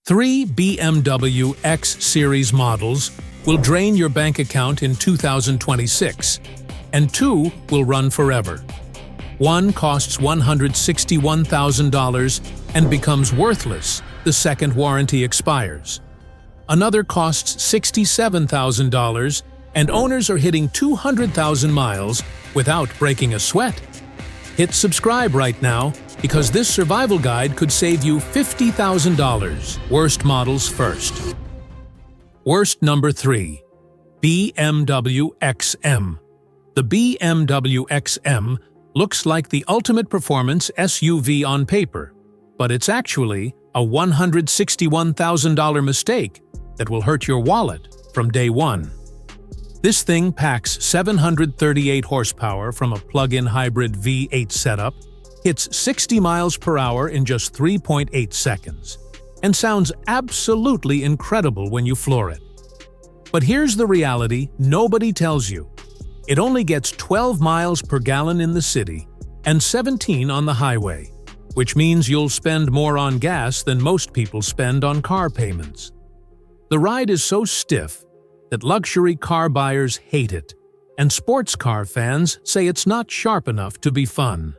3 BMW X-Series models will drain your bank account in 2026, and 2 will run forever. One costs $161,000 and becomes worthless the second warranty expires. Another costs $67,000 and owners are hitting 200,000 miles without breaking a sweat. Hit subscribe right now because this survival guide could save you $50,000. Worst models first. Worst number 3. BMW XM. The BMW XM looks like the ultimate performance SUV on paper, but it's actually a $161,000 mistake that will hurt your wallet from day one. This thing packs 738 horsepower from a plug-in hybrid V8 setup, hits 60 miles per hour in just 3.8 seconds, and sounds absolutely incredible when you floor it. But here's the reality nobody tells you. It only gets 12 miles per gallon in the city and 17 on the highway, which means you'll spend more on gas than most people spend on car payments. The ride is so stiff that luxury car buyers hate it, and sports car fans say it's not sharp enough to be fun.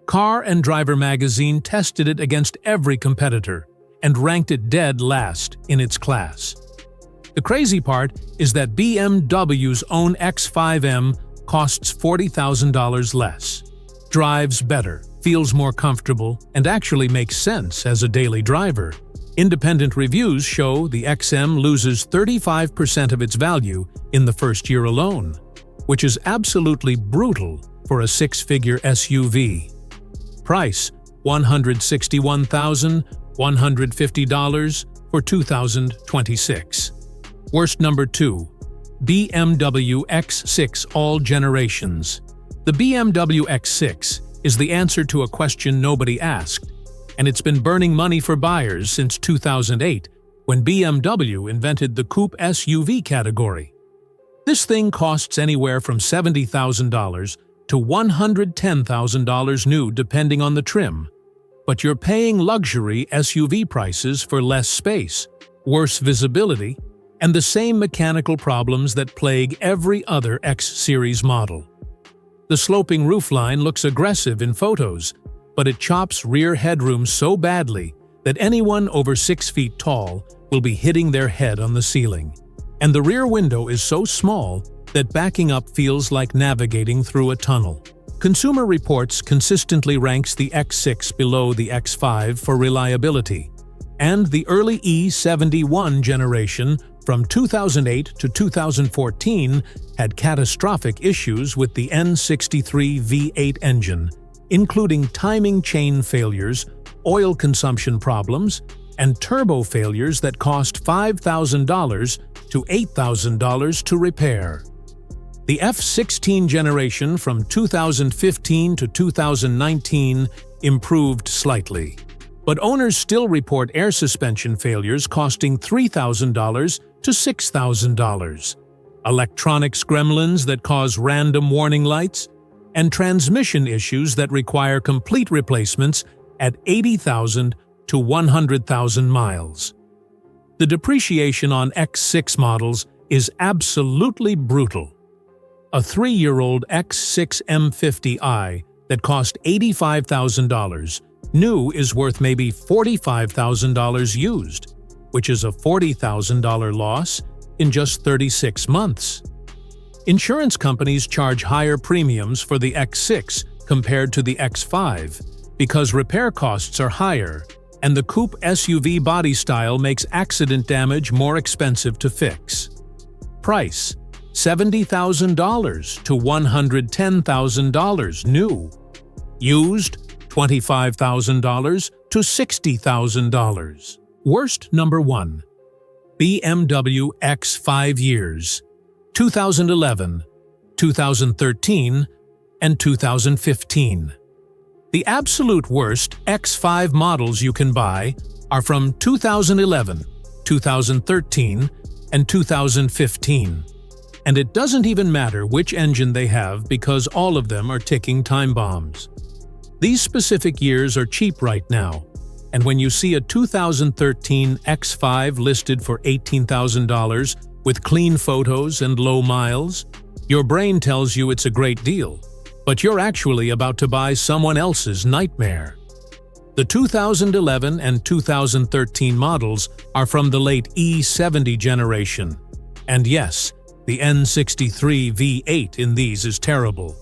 Car and Driver magazine tested it against every competitor and ranked it dead last in its class. The crazy part is that BMW's own X5M costs $40,000 less, drives better, feels more comfortable, and actually makes sense as a daily driver. Independent reviews show the XM loses 35% of its value in the first year alone, which is absolutely brutal for a six-figure SUV. Price: $161,150 for 2026. Worst number 2. BMW X6 All Generations. The BMW X6 is the answer to a question nobody asked, and it's been burning money for buyers since 2008, when BMW invented the coupe SUV category. This thing costs anywhere from $70,000 to $110,000 new depending on the trim, but you're paying luxury SUV prices for less space, worse visibility, and the same mechanical problems that plague every other X-Series model. The sloping roofline looks aggressive in photos, but it chops rear headroom so badly that anyone over 6 feet tall will be hitting their head on the ceiling. And the rear window is so small that backing up feels like navigating through a tunnel. Consumer Reports consistently ranks the X6 below the X5 for reliability, and the early E71 generation from 2008 to 2014 had catastrophic issues with the N63 V8 engine, including timing chain failures, oil consumption problems, and turbo failures that cost $5,000 to $8,000 to repair. The F16 generation from 2015 to 2019 improved slightly, but owners still report air suspension failures costing $3,000 to $6,000, electronics gremlins that cause random warning lights, and transmission issues that require complete replacements at 80,000 to 100,000 miles. The depreciation on X6 models is absolutely brutal. A 3-year-old X6 M40i that cost $85,000 new is worth maybe $45,000 used, which is a $40,000 loss in just 36 months. Insurance companies charge higher premiums for the X6 compared to the X5 because repair costs are higher, and the coupe SUV body style makes accident damage more expensive to fix. Price: $70,000 to $110,000 new. Used: $25,000 to $60,000. Worst number 1. BMW X5 years. 2011, 2013, and 2015. The absolute worst X5 models you can buy are from 2011, 2013, and 2015. And it doesn't even matter which engine they have because all of them are ticking time bombs. These specific years are cheap right now, And when you see a 2013 X5 listed for $18,000 with clean photos and low miles, your brain tells you it's a great deal, but you're actually about to buy someone else's nightmare. The 2011 and 2013 models are from the late E70 generation. And yes, the N63 V8 in these is terrible.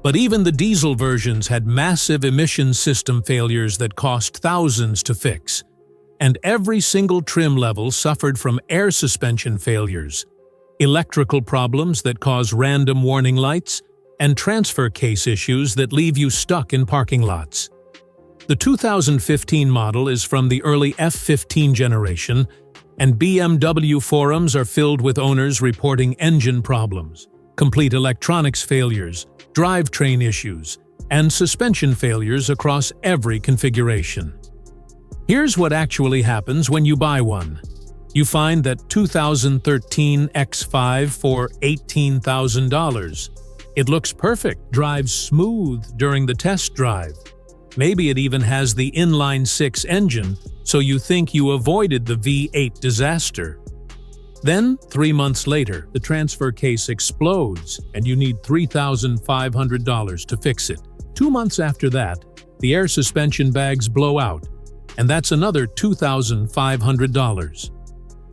But even the diesel versions had massive emission system failures that cost thousands to fix. And every single trim level suffered from air suspension failures, electrical problems that cause random warning lights, and transfer case issues that leave you stuck in parking lots. The 2015 model is from the early F15 generation, and BMW forums are filled with owners reporting engine problems, complete electronics failures, drivetrain issues, and suspension failures across every configuration. Here's what actually happens when you buy one. You find that 2013 X5 for $18,000. It looks perfect, drives smooth during the test drive. Maybe it even has the inline-six engine, so you think you avoided the V8 disaster. Then, 3 months later, the transfer case explodes and you need $3,500 to fix it. 2 months after that, the air suspension bags blow out, and that's another $2,500.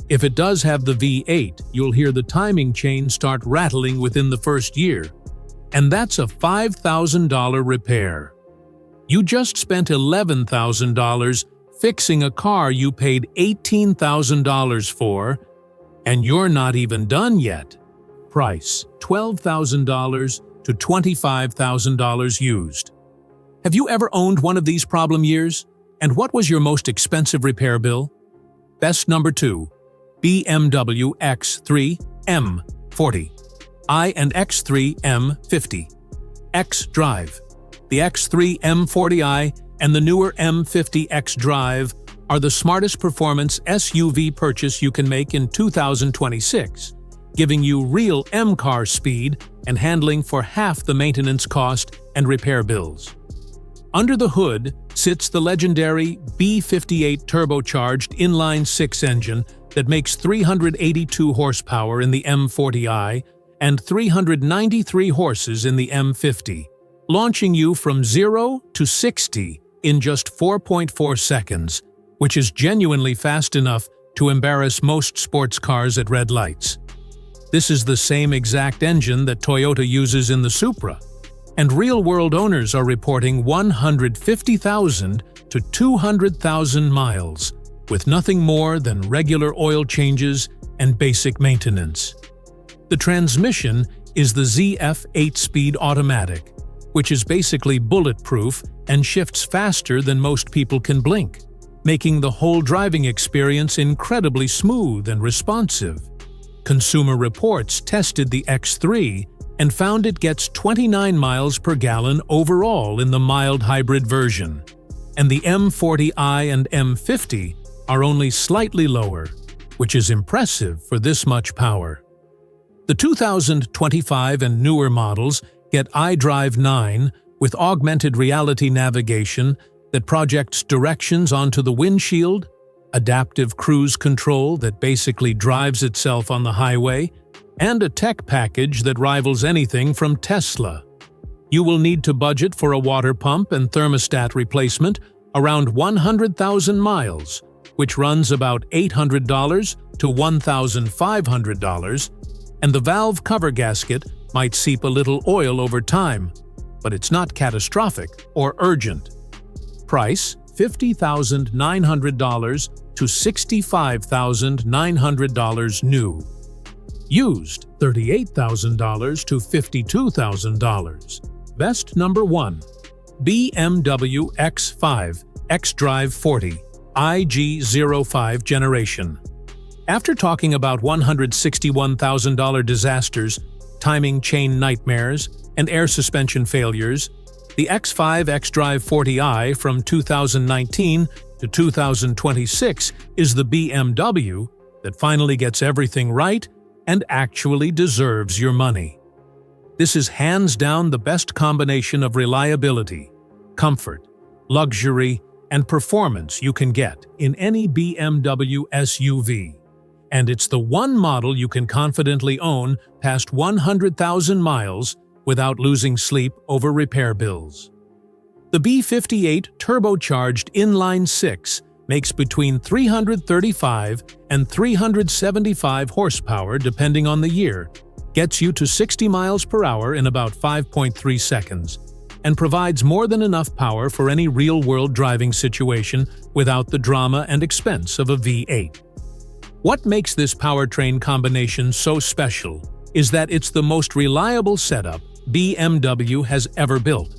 If it does have the V8, you'll hear the timing chain start rattling within the first year, and that's a $5,000 repair. You just spent $11,000 fixing a car you paid $18,000 for, and you're not even done yet. Price: $12,000 to $25,000 used. Have you ever owned one of these problem years? And what was your most expensive repair bill? Best number 2. BMW X3 M40i and X3 M50. xDrive. The X3 M40i and the newer M50 xDrive are the smartest performance SUV purchase you can make in 2026, giving you real M-car speed and handling for half the maintenance cost and repair bills. Under the hood sits the legendary B58 turbocharged inline-six engine that makes 382 horsepower in the M40i and 393 horses in the M50, launching you from 0 to 60 in just 4.4 seconds, which is genuinely fast enough to embarrass most sports cars at red lights. This is the same exact engine that Toyota uses in the Supra, and real-world owners are reporting 150,000 to 200,000 miles, with nothing more than regular oil changes and basic maintenance. The transmission is the ZF 8-speed automatic, which is basically bulletproof and shifts faster than most people can blink, making the whole driving experience incredibly smooth and responsive. Consumer Reports tested the X3 and found it gets 29 miles per gallon overall in the mild hybrid version, and the M40i and M50 are only slightly lower, which is impressive for this much power. The 2025 and newer models get iDrive 9 with augmented reality navigation that projects directions onto the windshield, adaptive cruise control that basically drives itself on the highway, and a tech package that rivals anything from Tesla. You will need to budget for a water pump and thermostat replacement around 100,000 miles, which runs about $800 to $1,500, and the valve cover gasket might seep a little oil over time, but it's not catastrophic or urgent. Price: $50,900 to $65,900 new. Used: $38,000 to $52,000. Best number 1. BMW X5 xDrive 40 IG05 generation. After talking about $161,000 disasters, timing chain nightmares, and air suspension failures, the X5 xDrive 40i from 2019 to 2026 is the BMW that finally gets everything right and actually deserves your money. This is hands down the best combination of reliability, comfort, luxury, and performance you can get in any BMW SUV. And it's the one model you can confidently own past 100,000 miles without losing sleep over repair bills. The B58 turbocharged inline-six makes between 335 and 375 horsepower depending on the year, gets you to 60 miles per hour in about 5.3 seconds, and provides more than enough power for any real-world driving situation without the drama and expense of a V8. What makes this powertrain combination so special is that it's the most reliable setup BMW has ever built.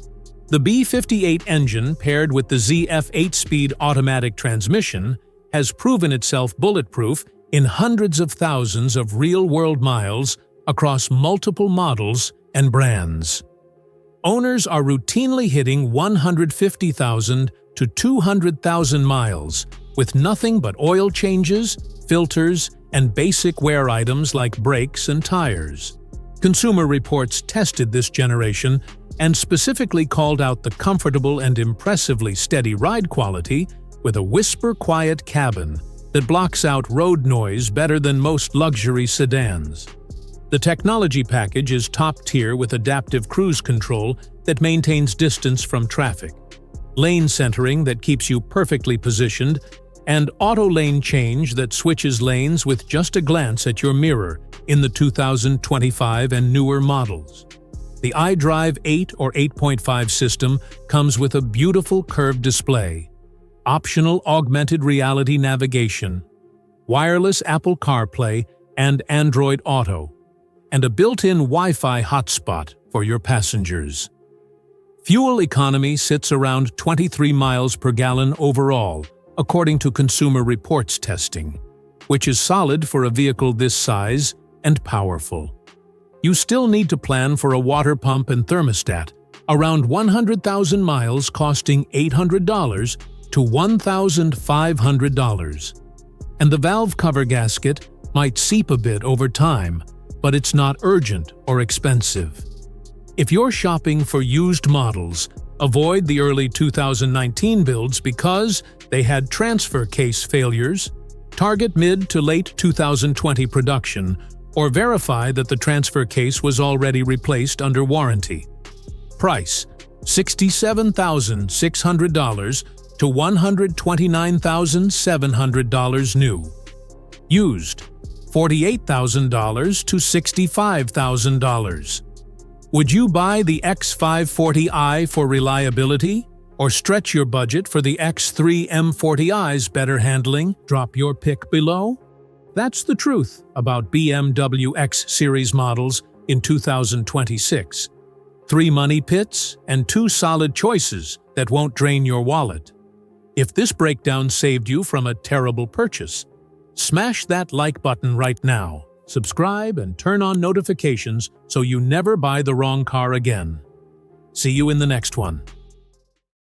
The B58 engine, paired with the ZF 8-speed automatic transmission, has proven itself bulletproof in hundreds of thousands of real-world miles across multiple models and brands. Owners are routinely hitting 150,000 to 200,000 miles with nothing but oil changes, filters, and basic wear items like brakes and tires. Consumer Reports tested this generation and specifically called out the comfortable and impressively steady ride quality with a whisper-quiet cabin that blocks out road noise better than most luxury sedans. The technology package is top-tier with adaptive cruise control that maintains distance from traffic, lane centering that keeps you perfectly positioned, and auto-lane change that switches lanes with just a glance at your mirror in the 2025 and newer models. The iDrive 8 or 8.5 system comes with a beautiful curved display, optional augmented reality navigation, wireless Apple CarPlay and Android Auto, and a built-in Wi-Fi hotspot for your passengers. Fuel economy sits around 23 miles per gallon overall, according to Consumer Reports testing, which is solid for a vehicle this size and powerful. You still need to plan for a water pump and thermostat, around 100,000 miles costing $800 to $1,500. And the valve cover gasket might seep a bit over time, but it's not urgent or expensive. If you're shopping for used models, avoid the early 2019 builds because they had transfer case failures. Target mid to late 2020 production, or verify that the transfer case was already replaced under warranty. Price: $67,600 to $129,700 new. Used: $48,000 to $65,000. Would you buy the X5 40i for reliability, or stretch your budget for the X3 M40i's better handling? Drop your pick below. That's the truth about BMW X-Series models in 2026. 3 money pits and 2 solid choices that won't drain your wallet. If this breakdown saved you from a terrible purchase, smash that like button right now, subscribe and turn on notifications so you never buy the wrong car again. See you in the next one.